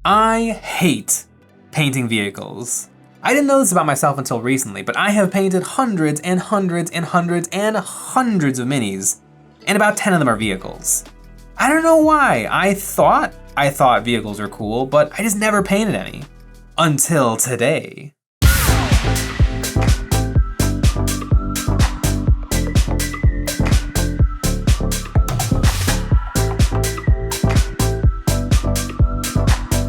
I hate painting vehicles. I didn't know this about myself until recently, but I have painted hundreds and hundreds and hundreds and hundreds of minis, and about 10 of them are vehicles. I don't know why. I thought vehicles were cool, but I just never painted any. Until today.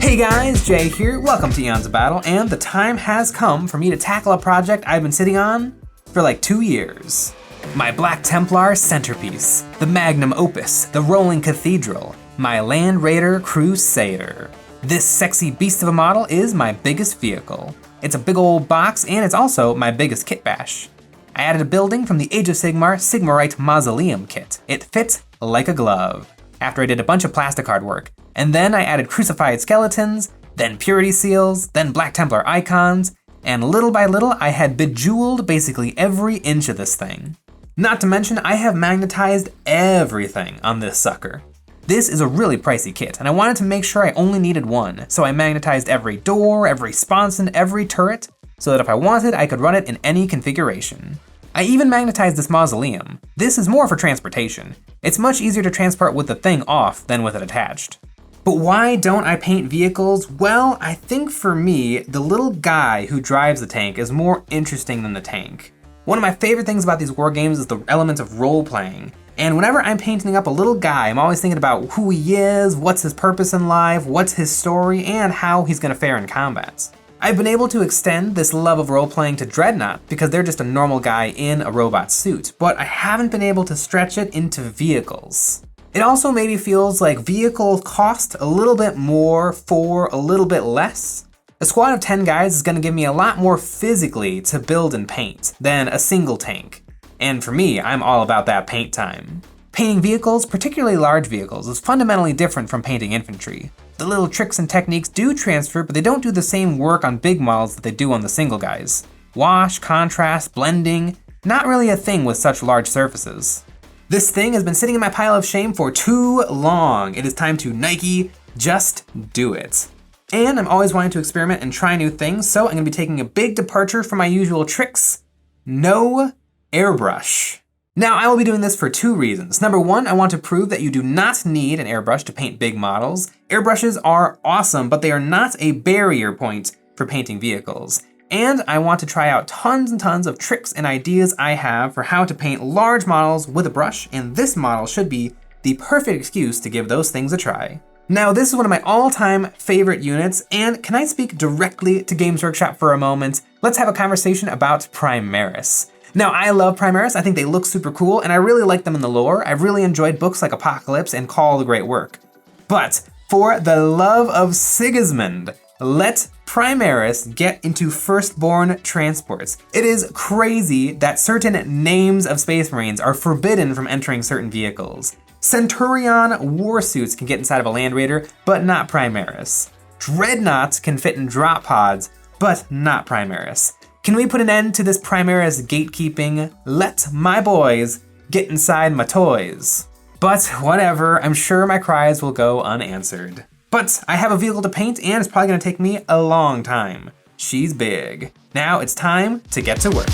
Hey guys, Jay here, welcome to EonsOfBattle, and the time has come for me to tackle a project I've been sitting on for like 2 years. My Black Templar centerpiece, the magnum opus, the rolling cathedral, my Land Raider Crusader. This sexy beast of a model is my biggest vehicle. It's a big old box, and it's also my biggest kit bash. I added a building from the Age of Sigmar Sigmarite Mausoleum kit. It fits like a glove, after I did a bunch of plastic art work. And then I added crucified skeletons, then purity seals, then Black Templar icons, and little by little I had bejeweled basically every inch of this thing. Not to mention, I have magnetized everything on this sucker. This is a really pricey kit, and I wanted to make sure I only needed one, so I magnetized every door, every sponson, every turret, so that if I wanted, I could run it in any configuration. I even magnetized this mausoleum. This is more for transportation. It's much easier to transport with the thing off than with it attached. But why don't I paint vehicles? Well, I think for me, the little guy who drives the tank is more interesting than the tank. One of my favorite things about these war games is the element of role-playing. And whenever I'm painting up a little guy, I'm always thinking about who he is, what's his purpose in life, what's his story, and how he's gonna fare in combat. I've been able to extend this love of role-playing to Dreadnought because they're just a normal guy in a robot suit, but I haven't been able to stretch it into vehicles. It also maybe feels like vehicles cost a little bit more for a little bit less. A squad of 10 guys is gonna give me a lot more physically to build and paint than a single tank. And for me, I'm all about that paint time. Painting vehicles, particularly large vehicles, is fundamentally different from painting infantry. The little tricks and techniques do transfer, but they don't do the same work on big models that they do on the single guys. Wash, contrast, blending, not really a thing with such large surfaces. This thing has been sitting in my pile of shame for too long. It is time to Nike, just do it. And I'm always wanting to experiment and try new things, so I'm gonna be taking a big departure from my usual tricks. No airbrush. Now, I will be doing this for 2 reasons. Number 1, I want to prove that you do not need an airbrush to paint big models. Airbrushes are awesome, but they are not a barrier point for painting vehicles. And I want to try out tons and tons of tricks and ideas I have for how to paint large models with a brush, and this model should be the perfect excuse to give those things a try. Now, this is one of my all-time favorite units, and can I speak directly to Games Workshop for a moment? Let's have a conversation about Primaris. Now, I love Primaris. I think they look super cool, and I really like them in the lore. I've really enjoyed books like Apocalypse and Call the Great Work. But for the love of Sigismund, let Primaris get into Firstborn transports. It is crazy that certain names of Space Marines are forbidden from entering certain vehicles. Centurion warsuits can get inside of a Land Raider, but not Primaris. Dreadnoughts can fit in drop pods, but not Primaris. Can we put an end to this Primaris gatekeeping? Let my boys get inside my toys. But whatever, I'm sure my cries will go unanswered. But I have a vehicle to paint, and it's probably gonna take me a long time. She's big. Now it's time to get to work.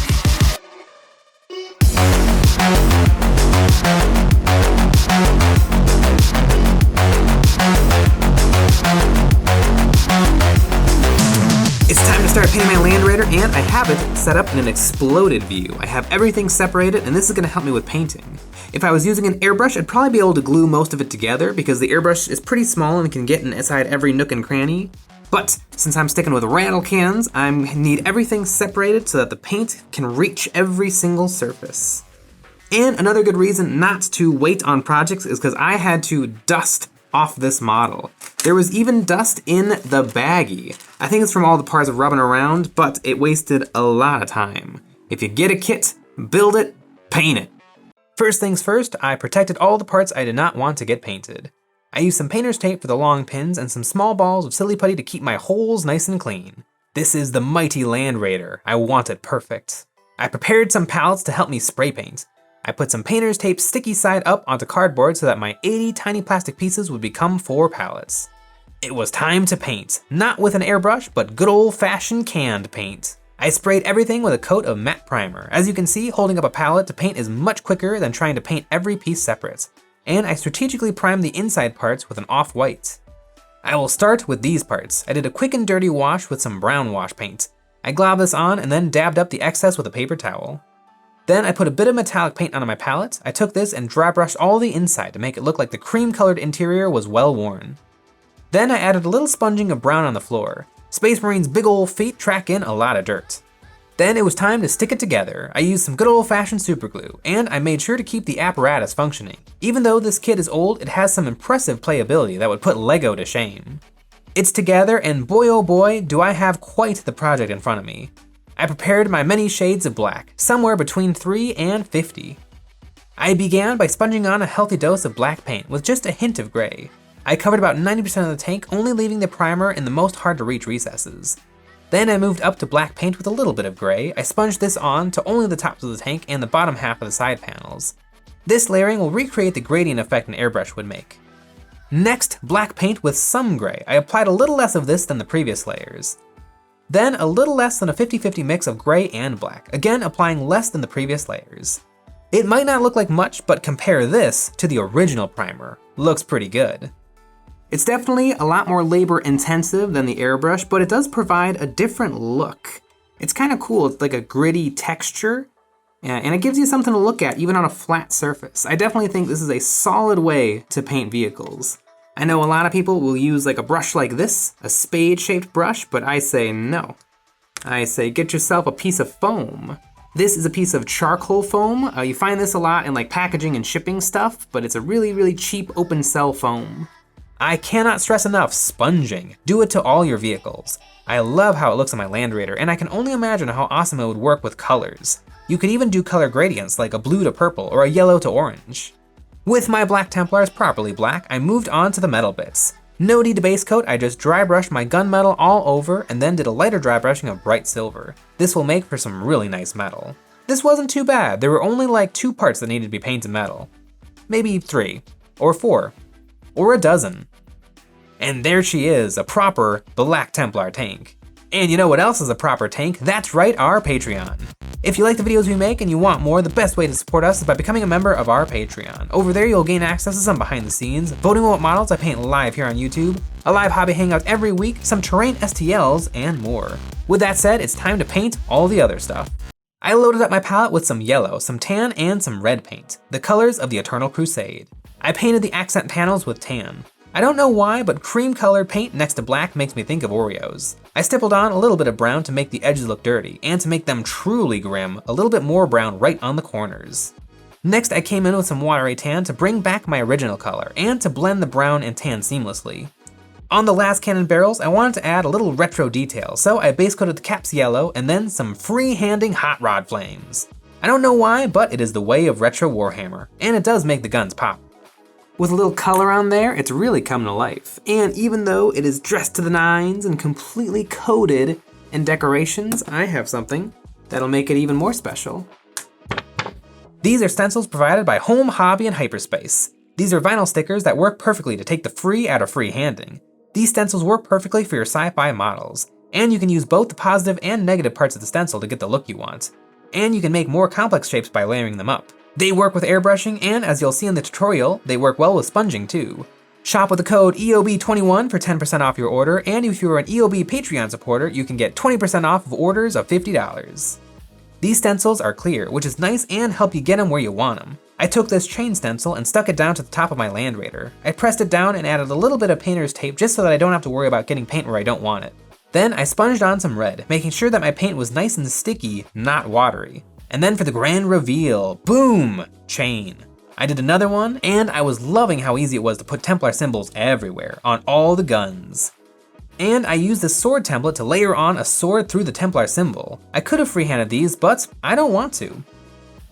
It's time to start painting my Land Raider, and I have it set up in an exploded view. I have everything separated, and this is gonna help me with painting. If I was using an airbrush, I'd probably be able to glue most of it together because the airbrush is pretty small and can get inside every nook and cranny. But since I'm sticking with rattle cannons, I need everything separated so that the paint can reach every single surface. And another good reason not to wait on projects is because I had to dust off this model. There was even dust in the baggie. I think it's from all the parts of rubbing around, but it wasted a lot of time. If you get a kit, build it, paint it. First things first, I protected all the parts I did not want to get painted. I used some painter's tape for the long pins and some small balls of silly putty to keep my holes nice and clean. This is the mighty Land Raider. I want it perfect. I prepared some palettes to help me spray paint. I put some painter's tape sticky side up onto cardboard so that my 80 tiny plastic pieces would become 4 pallets. It was time to paint, not with an airbrush, but good old-fashioned canned paint. I sprayed everything with a coat of matte primer. As you can see, holding up a palette to paint is much quicker than trying to paint every piece separate. And I strategically primed the inside parts with an off-white. I will start with these parts. I did a quick and dirty wash with some brown wash paint. I globbed this on and then dabbed up the excess with a paper towel. Then I put a bit of metallic paint onto my palette. I took this and dry brushed all the inside to make it look like the cream-colored interior was well worn. Then I added a little sponging of brown on the floor. Space Marine's big ol' feet track in a lot of dirt. Then it was time to stick it together. I used some good old-fashioned super glue, and I made sure to keep the apparatus functioning. Even though this kit is old, it has some impressive playability that would put Lego to shame. It's together, and boy oh boy, do I have quite the project in front of me. I prepared my many shades of black, somewhere between 3 and 50. I began by sponging on a healthy dose of black paint with just a hint of gray. I covered about 90% of the tank, only leaving the primer in the most hard to reach recesses. Then I moved up to black paint with a little bit of gray. I sponged this on to only the tops of the tank and the bottom half of the side panels. This layering will recreate the gradient effect an airbrush would make. Next, black paint with some gray. I applied a little less of this than the previous layers. Then a little less than a 50-50 mix of gray and black, again applying less than the previous layers. It might not look like much, but compare this to the original primer. Looks pretty good. It's definitely a lot more labor intensive than the airbrush, but it does provide a different look. It's kind of cool, it's like a gritty texture, and it gives you something to look at even on a flat surface. I definitely think this is a solid way to paint vehicles. I know a lot of people will use like a brush like this, a spade-shaped brush, but I say no. I say get yourself a piece of foam. This is a piece of charcoal foam. You find this a lot in like packaging and shipping stuff, but it's a really, really cheap open cell foam. I cannot stress enough, sponging. Do it to all your vehicles. I love how it looks on my Land Raider, and I can only imagine how awesome it would work with colors. You could even do color gradients like a blue to purple or a yellow to orange. With my black Templars properly black, I moved on to the metal bits. No need to base coat, I just dry brushed my gunmetal all over and then did a lighter dry brushing of bright silver. This will make for some really nice metal. This wasn't too bad, there were only like 2 parts that needed to be painted metal. Maybe 3, or 4. Or a dozen. And there she is, a proper Black Templar tank. And you know what else is a proper tank? That's right, our Patreon. If you like the videos we make and you want more, the best way to support us is by becoming a member of our Patreon. Over there you'll gain access to some behind the scenes, voting on what models I paint live here on YouTube, a live hobby hangout every week, some terrain STLs, and more. With that said, it's time to paint all the other stuff. I loaded up my palette with some yellow, some tan, and some red paint, the colors of the Eternal Crusade. I painted the accent panels with tan. I don't know why, but cream colored paint next to black makes me think of Oreos. I stippled on a little bit of brown to make the edges look dirty, and to make them truly grim, a little bit more brown right on the corners. Next, I came in with some watery tan to bring back my original color, and to blend the brown and tan seamlessly. On the last cannon barrels, I wanted to add a little retro detail, so I base coated the caps yellow, and then some free-handing hot rod flames. I don't know why, but it is the way of retro Warhammer, and it does make the guns pop. With a little color on there, it's really come to life. And even though it is dressed to the nines and completely coated in decorations, I have something that'll make it even more special. These are stencils provided by Home Hobby and Hyperspace. These are vinyl stickers that work perfectly to take the free out of free-handing. These stencils work perfectly for your sci-fi models, and you can use both the positive and negative parts of the stencil to get the look you want. And you can make more complex shapes by layering them up. They work with airbrushing, and as you'll see in the tutorial, they work well with sponging too. Shop with the code EOB21 for 10% off your order, and if you're an EOB Patreon supporter, you can get 20% off of orders of $50. These stencils are clear, which is nice and help you get them where you want them. I took this chain stencil and stuck it down to the top of my Land Raider. I pressed it down and added a little bit of painter's tape just so that I don't have to worry about getting paint where I don't want it. Then I sponged on some red, making sure that my paint was nice and sticky, not watery. And then for the grand reveal, boom, chain. I did another one, and I was loving how easy it was to put Templar symbols everywhere, on all the guns. And I used this sword template to layer on a sword through the Templar symbol. I could have freehanded these, but I don't want to.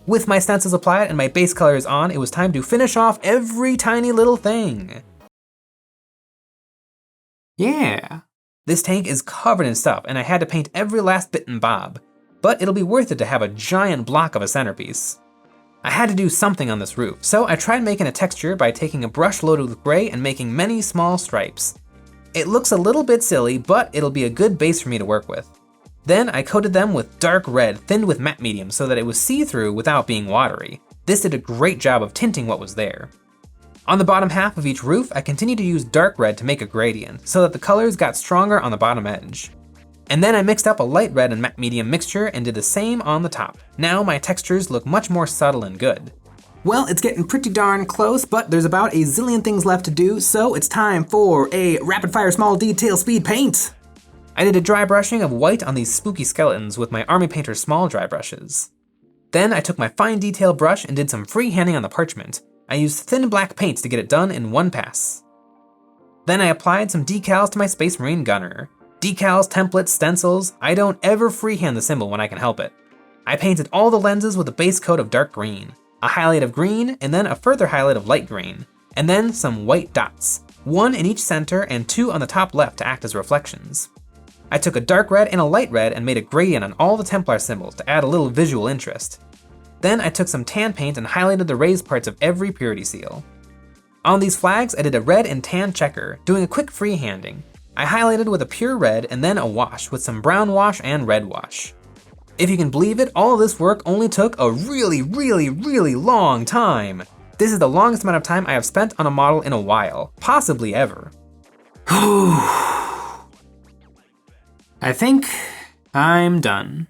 With my stencils applied and my base colors on, it was time to finish off every tiny little thing. Yeah. This tank is covered in stuff, and I had to paint every last bit and bob. But it'll be worth it to have a giant block of a centerpiece. I had to do something on this roof, so I tried making a texture by taking a brush loaded with gray and making many small stripes. It looks a little bit silly, but it'll be a good base for me to work with. Then I coated them with dark red thinned with matte medium so that it was see-through without being watery. This did a great job of tinting what was there. On the bottom half of each roof, I continued to use dark red to make a gradient so that the colors got stronger on the bottom edge. And then I mixed up a light red and matte medium mixture and did the same on the top. Now my textures look much more subtle and good. Well, it's getting pretty darn close, but there's about a zillion things left to do, so it's time for a rapid fire small detail speed paint. I did a dry brushing of white on these spooky skeletons with my Army Painter small dry brushes. Then I took my fine detail brush and did some freehanding on the parchment. I used thin black paint to get it done in one pass. Then I applied some decals to my Space Marine gunner. Decals, templates, stencils, I don't ever freehand the symbol when I can help it. I painted all the lenses with a base coat of dark green, a highlight of green, and then a further highlight of light green, and then some white dots, 1 in each center and 2 on the top left to act as reflections. I took a dark red and a light red and made a gradient on all the Templar symbols to add a little visual interest. Then I took some tan paint and highlighted the raised parts of every purity seal. On these flags, I did a red and tan checker, doing a quick freehanding. I highlighted with a pure red and then a wash with some brown wash and red wash. If you can believe it, all of this work only took a really long time. This is the longest amount of time I have spent on a model in a while, possibly ever. I think I'm done.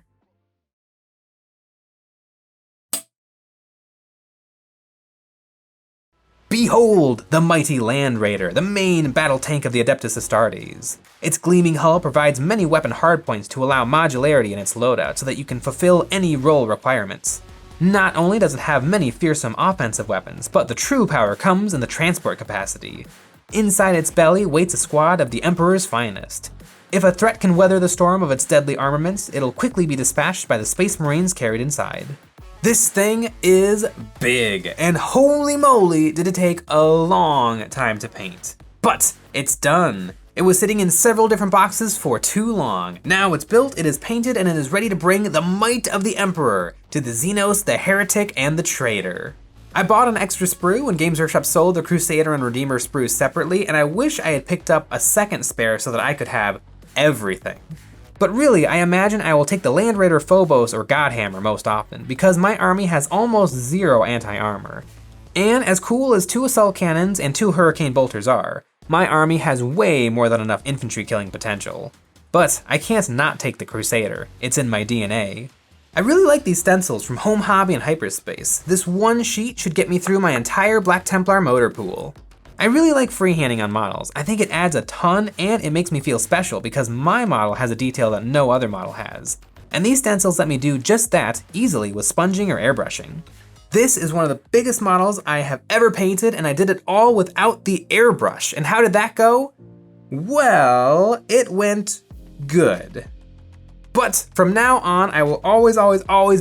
Behold, the mighty Land Raider, the main battle tank of the Adeptus Astartes. Its gleaming hull provides many weapon hardpoints to allow modularity in its loadout so that you can fulfill any role requirements. Not only does it have many fearsome offensive weapons, but the true power comes in the transport capacity. Inside its belly waits a squad of the Emperor's finest. If a threat can weather the storm of its deadly armaments, it'll quickly be dispatched by the Space Marines carried inside. This thing is big, and holy moly did it take a long time to paint. But it's done. It was sitting in several different boxes for too long. Now it's built, it is painted, and it is ready to bring the might of the Emperor to the Xenos, the Heretic, and the Traitor. I bought an extra sprue when Games Workshop sold the Crusader and Redeemer sprues separately, and I wish I had picked up a second spare so that I could have everything. But really, I imagine I will take the Land Raider Phobos or Godhammer most often, because my army has almost 0 anti-armor. And as cool as 2 assault cannons and 2 hurricane bolters are, my army has way more than enough infantry killing potential. But I can't not take the Crusader, it's in my DNA. I really like these stencils from Home Hobby and Hyperspace. This one sheet should get me through my entire Black Templar motor pool. I really like freehanding on models. I think it adds a ton and it makes me feel special because my model has a detail that no other model has. And these stencils let me do just that easily with sponging or airbrushing. This is one of the biggest models I have ever painted and I did it all without the airbrush. And how did that go? Well, it went good. But from now on, I will always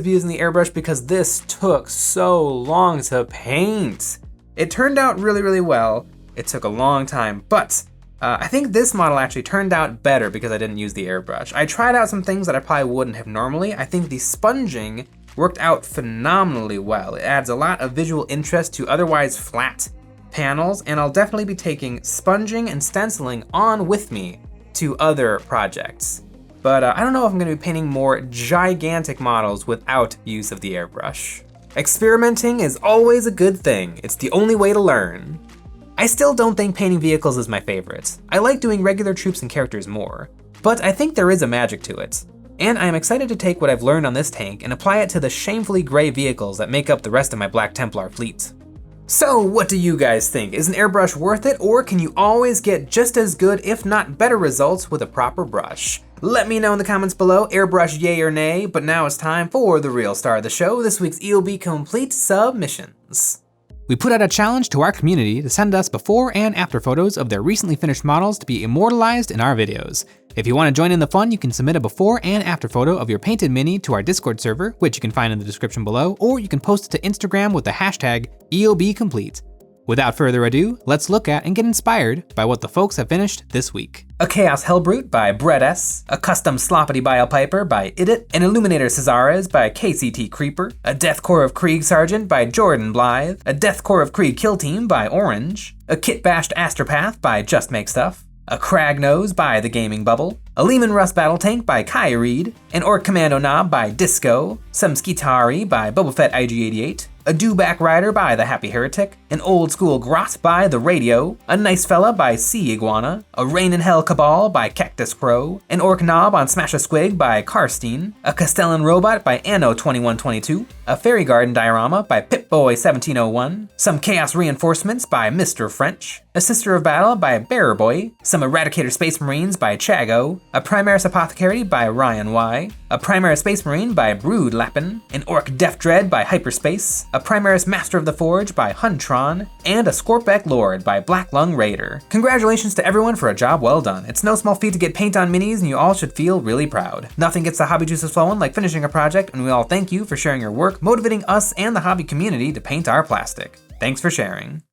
be using the airbrush because this took so long to paint. It turned out really well. It took a long time, but I think this model actually turned out better because I didn't use the airbrush. I tried out some things that I probably wouldn't have normally. I think the sponging worked out phenomenally well. It adds a lot of visual interest to otherwise flat panels, and I'll definitely be taking sponging and stenciling on with me to other projects. But I don't know if I'm gonna be painting more gigantic models without use of the airbrush. Experimenting is always a good thing. It's the only way to learn. I still don't think painting vehicles is my favorite. I like doing regular troops and characters more, but I think there is a magic to it. And I am excited to take what I've learned on this tank and apply it to the shamefully gray vehicles that make up the rest of my Black Templar fleet. So what do you guys think? Is an airbrush worth it, or can you always get just as good, if not better results with a proper brush? Let me know in the comments below, airbrush yay or nay, but now it's time for the real star of the show, this week's EOB Complete submissions. We put out a challenge to our community to send us before and after photos of their recently finished models to be immortalized in our videos. If you want to join in the fun, you can submit a before and after photo of your painted mini to our Discord server, which you can find in the description below, or you can post it to Instagram with the hashtag EOBComplete. Without further ado, let's look at and get inspired by what the folks have finished this week. A Chaos Hellbrute by Brett S, a Custom Sloppity Biopiper by Idit, an Illuminator Cesares by KCT Creeper, a Deathcore of Krieg Sergeant by Jordan Blythe, a Deathcore of Krieg Kill Team by Orange, a Kit Bashed Astropath by Just Make Stuff, a Cragnose by The Gaming Bubble, a Leman Russ Battle Tank by Kai Reed, an Orc Commando Knob by Disco, some Skitari by Boba Fett IG-88, a Dewback Rider by The Happy Heretic, an Old School Grot by The Radio, a Nice Fella by Sea Iguana, a Rain in Hell Cabal by Cactus Crow, an Orc Knob on Smash a Squig by Karstein, a Castellan Robot by Anno2122, a Fairy Garden Diorama by Pip-Boy1701, some Chaos Reinforcements by Mr. French, a Sister of Battle by Bearer Boy, some Eradicator Space Marines by Chago, a Primaris Apothecary by Ryan Y, a Primaris Space Marine by Brood Lappin, an Orc Death Dread by Hyperspace, a Primaris Master of the Forge by Huntron, and a Scorpbeck Lord by Black Lung Raider. Congratulations to everyone for a job well done. It's no small feat to get paint on minis, and you all should feel really proud. Nothing gets the hobby juices flowing like finishing a project, and we all thank you for sharing your work, motivating us and the hobby community to paint our plastic. Thanks for sharing.